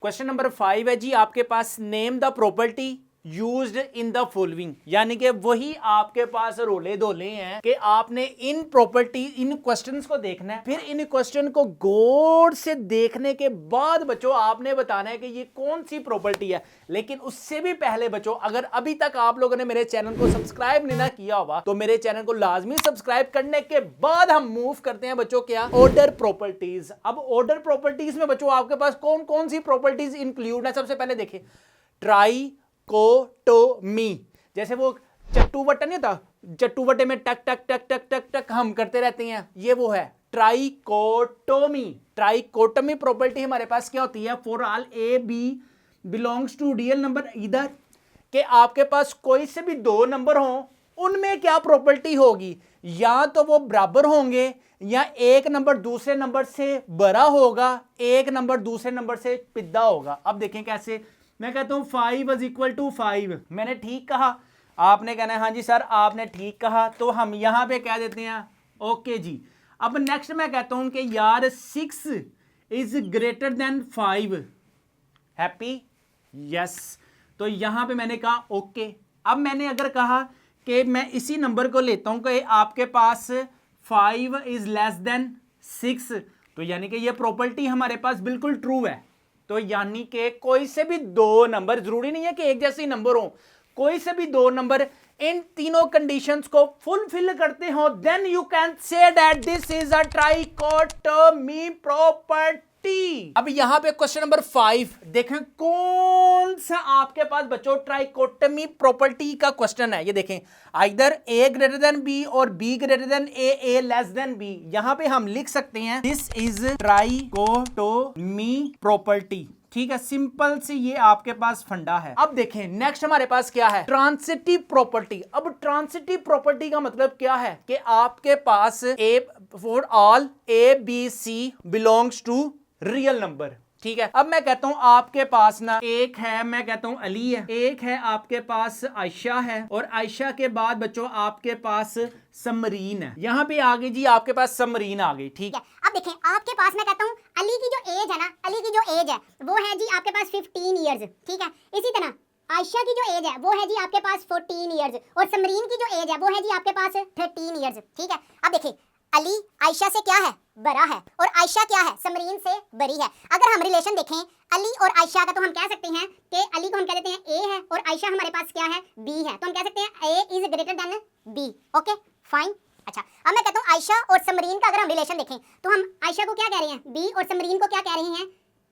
Question number 5 है जी आपके पास, name the property used in the following, यानी कि वही आपके पास रोले धोले हैं कि आपने इन प्रॉपर्टी इन क्वेश्चंस को देखना है, फिर इन क्वेश्चन को गौर से देखने के बाद बच्चों आपने बताना है कि ये कौन सी प्रॉपर्टी है। लेकिन उससे भी पहले बच्चों, अगर अभी तक आप लोगों ने मेरे चैनल को सब्सक्राइब नहीं ना किया हुआ तो मेरे चैनल को लाजमी सब्सक्राइब करने के बाद हम मूव करते हैं बच्चों क्या, ऑर्डर प्रॉपर्टीज। अब ऑर्डर प्रॉपर्टीज में बच्चों आपके पास कौन कौन सी प्रॉपर्टीज इंक्लूड है। सबसे पहले देखिए ट्राई कोटोमी, जैसे वो चट्टू बट्टा नहीं था, चट्टू बट्टे में टक टक टक टक टक टक हम करते रहते हैं, ये वो है ट्राइकोटोमी। ट्राइकोटोमी प्रॉपर्टी हमारे पास क्या होती है, for all A B belongs to real number इधर के आपके पास कोई से भी दो नंबर हो, उनमें क्या प्रॉपर्टी होगी, या तो वो बराबर होंगे या एक नंबर दूसरे नंबर से बड़ा होगा, एक नंबर दूसरे नंबर से पिद्दा होगा। अब देखें कैसे, मैं कहता हूं 5 इज इक्वल टू 5, मैंने ठीक कहा, आपने कहना है हाँ जी सर आपने ठीक कहा, तो हम यहां पे कह देते हैं ओके जी। अब नेक्स्ट मैं कहता हूं कि यार 6 is greater then 5, happy yes, तो यहां पे मैंने कहा ओके। अब मैंने अगर कहा कि मैं इसी नंबर को लेता हूं कि आपके पास 5 इज लेस देन 6, तो यानी कि ये प्रॉपर्टी हमारे पास बिल्कुल ट्रू है। तो यानी कि कोई से भी दो नंबर, जरूरी नहीं है कि एक जैसे ही नंबर हो, कोई से भी दो नंबर इन तीनों कंडीशंस को फुलफिल करते हो, then you can say that this is a trichotomy property. अब यहां पे क्वेश्चन नंबर 5 देखें कौन सा आपके पास बच्चों ट्राइकोटोमी प्रॉपर्टी का क्वेश्चन है। ये देखें either A greater than B और B greater than A less than B. यहां पे हम लिख सकते हैं दिस इज ट्राइकोटोमी प्रॉपर्टी, ठीक है, सिंपल से ये आपके पास फंडा है। अब देखें नेक्स्ट हमारे पास क्या है, ट्रांसिटिव प्रॉपर्टी। अब ट्रांसिटिव प्रॉपर्टी का मतलब क्या है कि आपके पास A for all A B C belongs to real number, ठीक है। अब मैं कहता हूं आपके पास ना एक है, मैं कहता हूं अली है, एक है आपके पास आयशा है, और आयशा के बाद बच्चों आपके पास समरीन है। यहां पे आ गई जी आपके पास समरीन आ गई, ठीक है। अब देखें आपके पास मैं कहता हूं अली की जो एज है ना, अली की जो एज है वो है जी आपके पास 15 इयर्स, ठीक है। इसी तरह आयशा की जो एज है वो है जी आपके पास 14 इयर्स, और समरीन की जो एज है वो है जी आपके पास 13 इयर्स, ठीक है। अब देखिए अली आयशा से क्या है, बड़ा है, और आयशा क्या है, समरीन से बड़ी है। अगर हम रिलेशन देखें अली और आयशा का, तो हम कह सकते हैं कि अली को हम कह देते हैं ए है और आयशा हमारे पास क्या है, बी है, तो हम कह सकते हैं A is greater than B, okay fine. अच्छा अब मैं कहता हूँ आयशा और समरीन का अगर हम रिलेशन देखें तो हम आयशा को क्या कह रहे हैं, बी, और समरीन को क्या कह रहे हैं,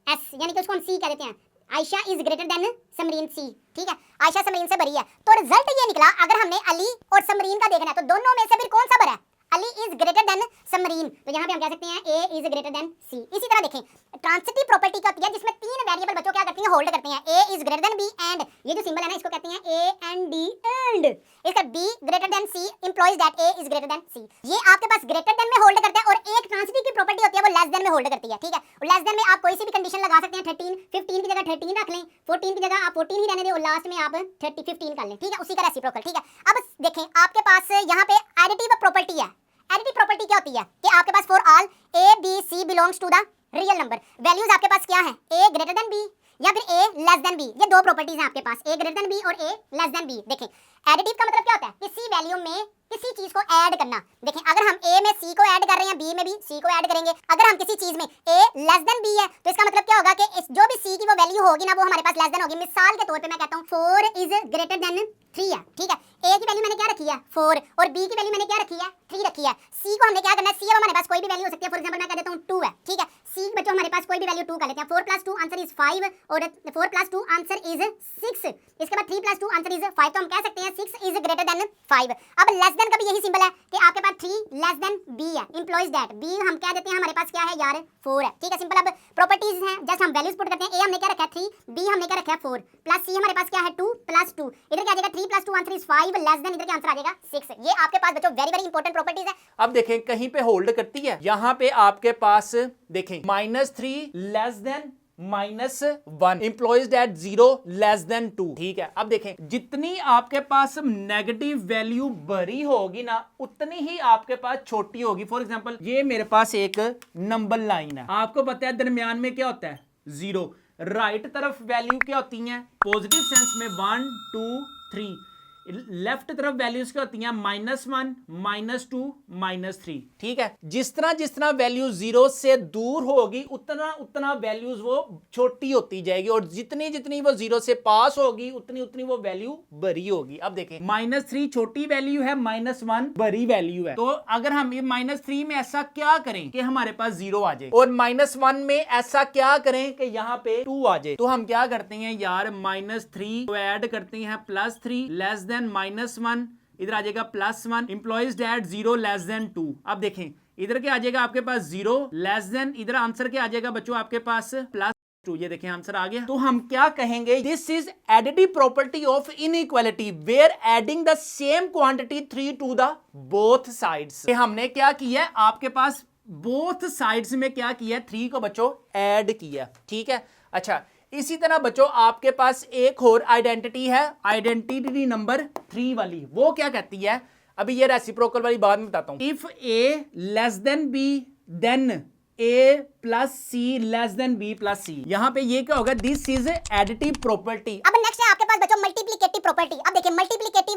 एस, यानी कि उसको हम सी कह देते हैं। Ayesha is greater than Samreen, C, ठीक है। आयशा समरीन से बड़ी है, तो रिजल्ट ये निकला अगर हमने अली और समरीन का देखना है तो दोनों में से फिर कौन सा बड़ा है, Ali is greater than Samreen, तो यहाँ पे हम कह सकते हैं ए इज ग्रेटर देन सी। इसी तरह देखें ट्रांसिटिव प्रॉपर्टी क्या होती है, जिसमें तीन वेरिएबल बच्चों क्या करती हैं, होल्ड करते हैं। A is greater than B and, ये जो सिंबल है ना इसको कहते हैं ए एंड डी एंड, इसका B greater than C implies that A is greater than C. ये आपके पास ग्रेटर देन में होल्ड करता है, और एक ट्रांसिटिव की प्रॉपर्टी होती है वो लेस देन में होल्ड करती है, ठीक है। और लेस देन में आप कोई सी भी कंडीशन लगा सकते हैं, 13, 15 की जगह 13 रख लें, 14 की जगह आप 14 ही रहने दें, और लास्ट में आप 30, 15 कर लें, ठीक है, उसी का रेसिप्रोकल, ठीक है। अब देखें आपके पास यहाँ पे एडिटिव प्रॉपर्टी है। एडिटिव प्रॉपर्टी क्या होती है कि आपके पास for all A B C belongs to the real number, values आपके पास क्या है, ए ग्रेटर देन बी या फिर ए लेस देन बी, ये दो प्रॉपर्टीज हैं आपके पास, ए ग्रेटर देन बी और ए लेस देन बी। देखें एडिटिव का मतलब क्या होता है, किसी वैल्यू में किसी चीज को ऐड करना। देखें अगर हम ए में सी को ऐड कर रहे हैं, बी में भी सी को ऐड करेंगे। अगर हम किसी चीज में ए लेस देन बी है तो इसका मतलब क्या होगा कि इस जो भी सी की वो वैल्यू होगी ना वो हमारे पास लेस देन होगी। मिसाल के तौर पे मैं कहता हूं 4 इज ग्रेटर देन 3 है, ठीक है। ए की वैल्यू मैंने क्या रखी है 4, और बी की वैल्यू मैंने क्या रखी है 3 रखी है। सी को हमने क्या करना है, सी अब हमारे पास कोई भी वैल्यू हो सकती है, फॉर एग्जांपल मैं कह देता हूं 2 है, ठीक है। सी बच्चों हमारे पास कोई भी वैल्यू 2 कर लेते हैं। 4 + 2 आंसर इज 5, और 4 + 2 आंसर इज 6। इसके बाद 3 + 2 आंसर इज 5, तो हम कह सकते हैं 6 इज ग्रेटर देन 5। अब लेस देन का भी यही सिंबल है कि आपके पास 3 लेस देन बी है, इंप्लॉइज दैट बी हम कह देते हैं हमारे पास क्या है यार 4 है, ठीक है, सिंपल। अब प्रॉपर्टीज हैं, जस्ट हम वैल्यूज पुट करते हैं। ए हमने क्या रखा है 3, बी हमने क्या रखा है 4, प्लस सी हमारे पास क्या है 2 + 2, इधर क्या आ जाएगा 3 + 2 आंसर इज 5, लेस देन इधर क्या आंसर आ जाएगा 6। ये आपके पास बच्चों वेरी वेरी इंपॉर्टेंट प्रॉपर्टीज है। अब देखें कहीं पे होल्ड करती है, यहां पे आपके पास देखें -3 less than -1 employees that 0 less than 2, ठीक है। अब देखें जितनी आपके पास नेगेटिव वैल्यू बड़ी होगी ना उतनी ही आपके पास छोटी होगी। फॉर एग्जांपल ये मेरे पास एक नंबर लाइन है, आपको पता है दरमियान में क्या होता है 0, राइट तरफ वैल्यू क्या होती हैं पॉजिटिव सेंस में 1 2 3, लेफ्ट तरफ वैल्यूज क्या होती हैं -1 -2 -3। ठीक है, जिस तरह वैल्यू जीरो से दूर होगी उतना उतना वैल्यूज वो छोटी होती जाएगी और जितनी जितनी वो जीरो से पास होगी उतनी उतनी वो वैल्यू बड़ी होगी। अब देखें -3 छोटी वैल्यू है, -1 बड़ी वैल्यू है। तो अगर हम ये -3 में ऐसा क्या करें कि हमारे पास जीरो आ जाए और -1 में ऐसा क्या करें कि यहाँ पे 2 आ जाए, तो हम क्या करते हैं यार -3 को ऐड करते हैं +3 लेस देन -1, इधर आ जाएगा +1 इंप्लॉइज डेट 0 लेस देन 2। अब देखें इधर क्या आ जाएगा आपके पास 0 लेस देन, इधर आंसर क्या आ जाएगा बच्चों आपके पास +2। ये देखें आंसर आ गया। तो हम क्या कहेंगे, this is additive property of inequality where adding the same quantity 3 to the both sides. हमने क्या किया है आपके पास बोथ साइड्स में क्या किया है 3 को बच्चों ऐड किया। ठीक है, अच्छा इसी तरह बच्चों आपके पास एक और आइडेंटिटी है, आइडेंटिटी नंबर 3 वाली। वो क्या कहती है, अभी ये रेसिप्रोकल वाली बात में बताता हूं। If A less than B then A plus C less than B plus C. यहां पे ये क्या होगा, दिस इज एडिटिव प्रॉपर्टी। अब नेक्स्ट है आपके पास बच्चों मल्टीप्लिकेटिव प्रॉपर्टी। अब देखिए मल्टीप्लिकेटिव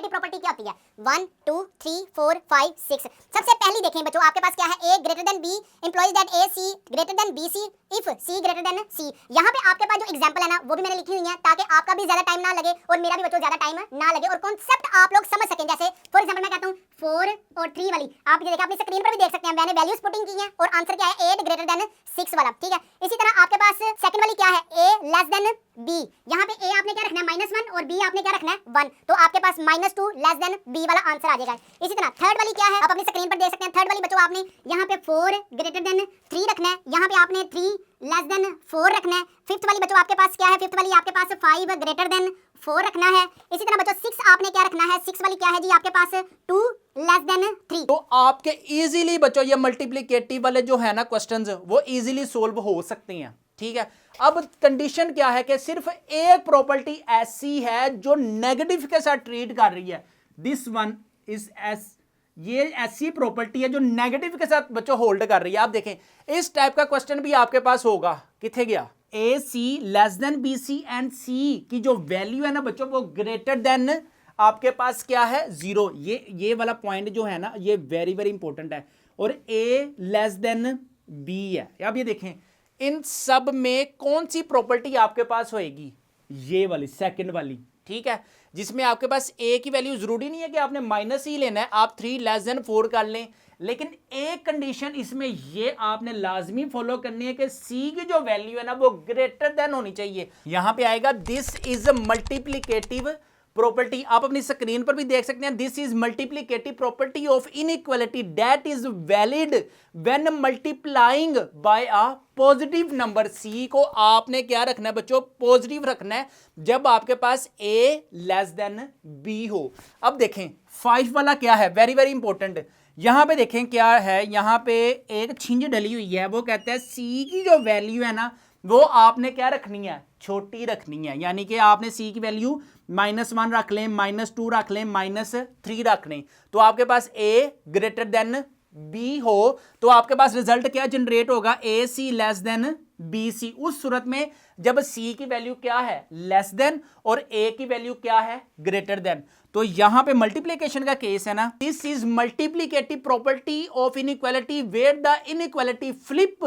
प्रॉपर्टी क्या होती है, 1 2 3 4 5 6। सबसे पहली देखें बच्चों आपके पास क्या है, a greater than b employees that a c greater than b c if c greater than c। यहाँ पे आपके पास जो एग्जांपल है ना वो भी मैंने लिखी हुई है ताकि आपका भी ज्यादा टाइम ना लगे और मेरा भी बच्चों ज्यादा टाइम ना लगे और कॉन्सेप्ट आप लोग समझ सकें। जैसे फॉर एग्जांपल मैं कहता हूँ 4 और 3 वाली, आप ये देखिए अपनी स्क्रीन पर भी देख सकते हैं, मैंने वैल्यूज पुटिंग की है और आंसर क्या है 8 ग्रेटर देन 6 वाला। ठीक है, इसी तरह आपके पास सेकंड वाली क्या है, a लेस देन b। यहाँ पे a आपने क्या रखना है -1 और b आपने क्या रखना है 1, तो आपके पास -2 लेस देन b वाला आंसर आ जाएगा। इसी तरह थर्ड वाली क्या है, आप अपनी स्क्रीन पर देख सकते हैं। थर्ड वाली बच्चों आपने यहाँ पे 4 ग्रेटर देन 3 रखना है, यहाँ पे आपने 3 लेस देन 4 रखना है। फिफ्थ वाली बच्चों आपके पास क्या है, फिफ्थ वाली आपके पास 5 ग्रेटर देन 4 रखना है। इसी तरह बच्चों 6 आपने क्या रखना है, 6 वाली क्या है जी आपके पास 2 लेस देन 3। तो आपके इजीली बच्चों ये मल्टीप्लिकेटिव वाले जो है ना क्वेश्चंस वो इजीली सोल्व हो सकते हैं। ठीक है, अब कंडीशन क्या है कि सिर्फ एक प्रॉपर्टी ऐसी है जो नेगेटिव के साथ ट्रीट कर रही है, दिस वन इज एस। ये ऐसी प्रॉपर्टी है जो नेगेटिव के साथ बच्चों होल्ड कर रही है। आप देखें इस टाइप का क्वेश्चन भी आपके पास होगा, किथे गया, A C less than B C and C की जो वैल्यू है ना बच्चों वो ग्रेटर देन आपके पास क्या है 0। ये वाला पॉइंट जो है ना ये वेरी वेरी इंपॉर्टेंट है, और ए लेस देन बी है। अब ये देखें इन सब में कौन सी प्रॉपर्टी आपके पास होएगी, ये वाली सेकंड वाली। ठीक है, जिसमें आपके पास ए की वैल्यू जरूरी नहीं है कि आपने माइनस ही लेना है, आप 3 लेस देन 4 कर लें, लेकिन एक कंडीशन इसमें ये आपने लाजमी फॉलो करनी है कि सी की जो वैल्यू है ना वो ग्रेटर देन होनी चाहिए। यहां पे आएगा दिस इज मल्टीप्लिकेटिव प्रॉपर्टी, आप अपनी स्क्रीन पर भी देख सकते हैं, this is multiplicative property of inequality that is valid when multiplying by a positive number. C को आपने क्या रखना है बच्चों, पॉजिटिव रखना है जब आपके पास ए लेस देन बी हो। अब देखें 5 वाला क्या है, वेरी वेरी इंपॉर्टेंट। यहां पे देखें क्या है, यहां पे एक छिंज डली हुई है, वो कहता है सी की जो वैल्यू है ना वो आपने क्या रखनी है, छोटी रखनी है। यानी कि आपने सी की वैल्यू -1 रख लें, -2 रख लें, -3 रख लें, तो आपके पास ए ग्रेटर देन बी हो तो आपके पास रिजल्ट क्या जनरेट होगा, ए सी लेस देन बी सी। उस सूरत में जब सी की वैल्यू क्या है लेस देन और ए की वैल्यू क्या है ग्रेटर देन, तो यहां पे मल्टीप्लिकेशन का केस है ना, this is multiplicative property of inequality where the inequality flip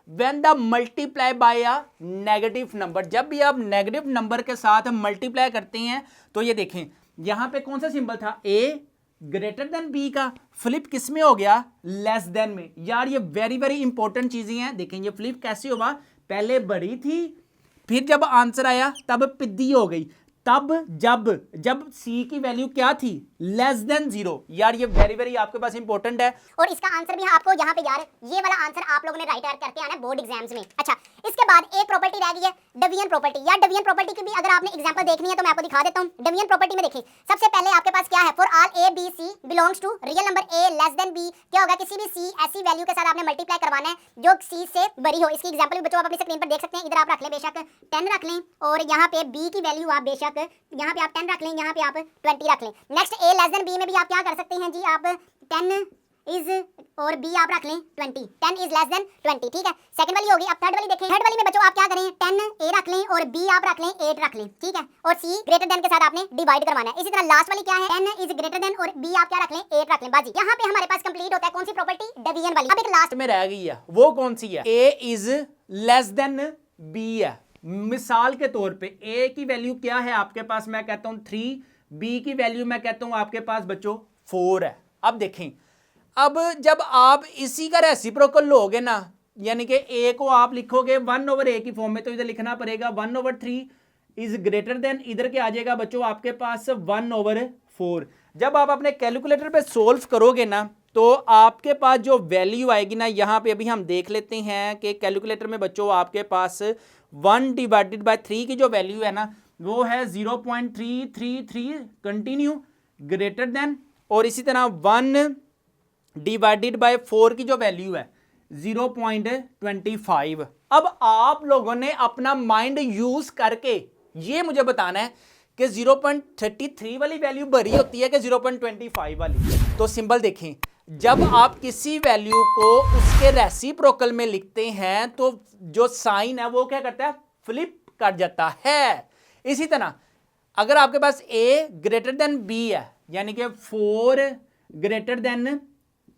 when the multiply by a negative number. जब भी आप नेगेटिव नंबर के साथ मल्टीप्लाई करते हैं तो ये देखें यहां पे कौन सा सिंबल था, ए ग्रेटर देन बी का फ्लिप किस में हो गया, लेस देन में। यार ये वेरी वेरी इंपॉर्टेंट चीजें हैं। देखें ये फ्लिप कैसे हुआ, पहले बड़ी थी फिर जब आंसर आया तब पिद्दी हो गई, तब जब सी की वैल्यू क्या थी लेस देन 0। यार ये वेरी वेरी आपके पास इंपॉर्टेंट है और इसका आंसर भी आपको यहाँ पे यार ये वाला आंसर आप लोगों ने राइट करके आना है बोर्ड एग्जाम्स में। अच्छा, इसके बाद एक प्रॉपर्टी रह गई है डिवीजन प्रॉपर्टी। यार डिवीजन प्रॉपर्टी की भी अगर आपने एग्जांपल देखनी है तो मैं आपको दिखा देता हूँ। डिवीजन प्रॉपर्टी में देखिए सबसे पहले आपके पास क्या है, for all A B C belongs to real number A less than B. क्या होगा, किसी भी सी ऐसी वैल्यू के साथ आपने मल्टीप्लाई करवाना है जो सी से बड़ी हो। इसकी एग्जांपल भी बच्चों आप अपनी स्क्रीन पर देख सकते हैं। इधर आप रख लें बेशक 10 रख लें और यहाँ पे बी की वैल्यू आप बेशक यहाँ पे आप 10 रख लें, यहाँ पे आप 20 रख लें। नेक्स्ट ए लेस देन बी में भी आप क्या कर सकते हैं जी, आप 10 इज और बी आप रख लें 20, 10 इज लेस देन 20, ठीक है। सेकंड वाली होगी। अब थर्ड वाली देखें। थर्ड वाली में बच्चों आप क्या करें, 10 ए रख लें और बी आप रख लें 8 रख लें, ठीक है। और सी ग्रेटर देन के साथ आपने डिवाइड करवाना है। इसी तरह लास्ट वाली क्या है, 10 इज ग्रेटर देन और बी आप क्या रख लें 8 रख लें। बाजी यहाँ पे हमारे पास कंप्लीट होता है कौन सी प्रॉपर्टी, डिवीजन वाली। अब एक लास्ट में रह गई है, वो कौन सी है, ए इज लेस देन बी है। मिसाल के तौर पे ए की वैल्यू क्या है आपके पास, मैं कहता हूं 3, बी की वैल्यू मैं कहता हूं आपके पास बच्चों 4 है। अब देखें, अब जब आप इसी का रेसिप्रोकल लोगे ना, यानी कि ए को आप लिखोगे 1/a की फॉर्म में, तो इधर लिखना पड़ेगा 1/3 इज ग्रेटर देन, इधर के आ जाएगा बच्चों आपके पास 1/4। जब आप अपने कैलकुलेटर पे सोल्व करोगे ना, तो आपके पास जो वैल्यू आएगी ना, यहाँ पे अभी हम देख लेते हैं कि कैलकुलेटर में बच्चों आपके पास 1/3 की जो वैल्यू है ना, वो है 0.333 कंटिन्यू ग्रेटर देन, और इसी तरह 1/4 की जो वैल्यू है 0.25। अब आप लोगों ने अपना माइंड यूज करके ये मुझे बताना है कि 0.33 वाली वैल्यू बड़ी होती है कि 0.25 वाली। तो सिंबल देखें, जब आप किसी वैल्यू को उसके रेसिप्रोकल में लिखते हैं तो जो साइन है वो क्या करता है, फ्लिप कर जाता है। इसी तरह अगर आपके पास a ग्रेटर देन b है, यानी कि 4 ग्रेटर देन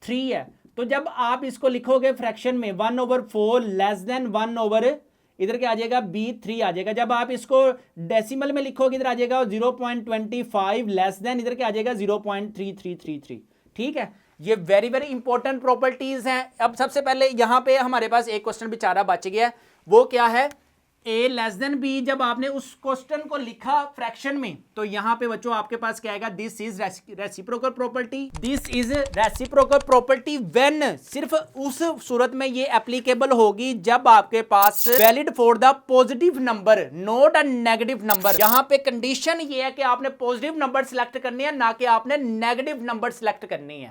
3 है, तो जब आप इसको लिखोगे फ्रैक्शन में 1/4 लेस देन 1/, इधर क्या आ जाएगा b3 आ जाएगा। जब आप इसको डेसिमल में लिखोगे इधर आ जाएगा 0.25 लेस देन, इधर क्या आ जाएगा 0.3333, ठीक है। ये वेरी वेरी इंपॉर्टेंट प्रॉपर्टीज हैं। अब सबसे पहले यहां पे हमारे पास एक क्वेश्चन बेचारा बच गया है, वो क्या है, ए लेस देन बी। जब आपने उस क्वेश्चन को लिखा फ्रैक्शन में, तो यहां पे बच्चों आपके पास क्या आएगा, this is reciprocal property, this is reciprocal property when, सिर्फ उस सूरत में ये एप्लीकेबल होगी जब आपके पास valid for the positive number not a negative number. यहां पे कंडीशन ये है कि आपने पॉजिटिव नंबर सिलेक्ट करनी है, ना कि आपने नेगेटिव नंबर सिलेक्ट करनी है।